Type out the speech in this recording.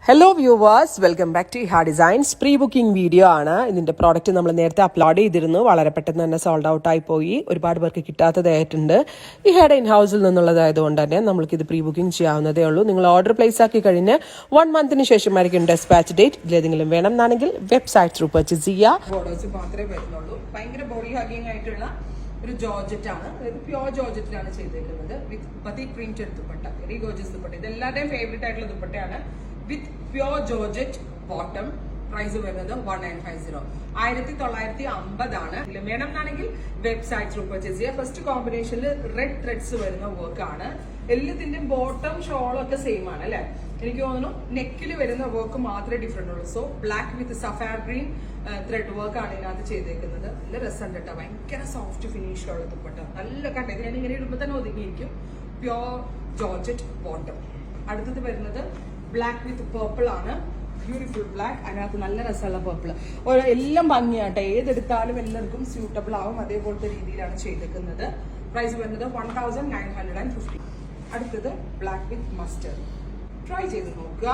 Hello viewers, welcome back to Iha designs. Pre booking video ആണ്. ഇതിന്റെ product നമ്മൾ നേരത്തെ അപ്ലോഡ് ചെയ്തിരുന്നു. വളരെ പെട്ടെന്ന് തന്നെ സോൾഡ് ഔട്ട് ആയി പോയി. ഒരുപാട് പേർക്ക് കിട്ടാത്തതായിട്ടുണ്ട്. ഇഹായുടെ ഇൻ ഹൗസിൽ നിന്നുള്ളതായതുകൊണ്ട് തന്നെ നമുക്ക് ഇത് പ്രീ ബുക്കിംഗ് ചെയ്യാവുന്നതേ ഉള്ളൂ. നിങ്ങൾ ഓർഡർ പ്ലേസ് ആക്കി കഴിഞ്ഞ് 1 മന്തിന് ശേഷമായിരിക്കും ഡെസ്പാച്ച് ഡേറ്റ്. ഇതിലേതെങ്കിലും വേണം എന്നാണെങ്കിൽ വെബ്സൈറ്റ് ത്രൂ പർച്ചേസ് ചെയ്യുക. ബോർഡേഴ്സ് മാത്രമേ വരുന്നുള്ളൂ. ഭയങ്കര ബോഡി ഹഗിങ് ആയിട്ടുള്ള ഒരു ജോർജറ്റ് ആണ്. അതായത് പ്യോർ ജോർജറ്റിലാണ് ചെയ്തേക്കുന്നത്. With batik printed dupatta, very gorgeous dupatta. ഇത് എല്ലാവരുടെയും ഫേവറേറ്റ് ആയിട്ടുള്ള ദുപ്പട്ടയാണ്. With pure georgette bottom. Price വരുന്നത് 1950. 1950 ആണ്. വേണം എന്നാണെങ്കിൽ വെബ്സൈറ്റ് ത്രൂ പർച്ചേസ് ചെയ്യുക. ഫസ്റ്റ് കോമ്പിനേഷനിൽ റെഡ് ത്രെഡ്സ് വരുന്ന വർക്ക് ആണ്. എല്ലാത്തിന്റെയും ബോട്ടം ഷോളും ഒക്കെ സെയിം ആണ് അല്ലെ. എനിക്ക് തോന്നുന്നു നെക്കിൽ വരുന്ന വർക്ക് മാത്രമേ ഡിഫറെന്റ് ഉള്ളൂ. So black with sapphire green thread work ആണ് ഇതിനകത്ത് ചെയ്തേക്കുന്നത്. നല്ല രസം കേട്ടോ. ഭയങ്കര സോഫ്റ്റ് ഫിനിഷ് ഉള്ള ദുപ്പട്ട. നല്ല കണ്ട. ഞാൻ ഇങ്ങനെ ഇടുമ്പോൾ തന്നെ ഒതുങ്ങിയിരിക്കും. Pure georgette bottom. അടുത്തത് വരുന്നത് ബ്ലാക്ക് വിത്ത് പേർപ്പിൾ ആണ്. Beautiful black. അതിനകത്ത് നല്ല രസമുള്ള പേർപ്പിൾ. എല്ലാം ഭംഗിയാട്ടെ. ഏതെടുത്താലും എല്ലാവർക്കും സ്യൂട്ടബിൾ ആവും. അതേപോലത്തെ രീതിയിലാണ് ചെയ്തേക്കുന്നത്. പ്രൈസ് വരുന്നത് 1950. അടുത്തത് ബ്ലാക്ക് വിത്ത് മസ്റ്റർഡ്. ട്രൈ ചെയ്ത് നോക്കുക.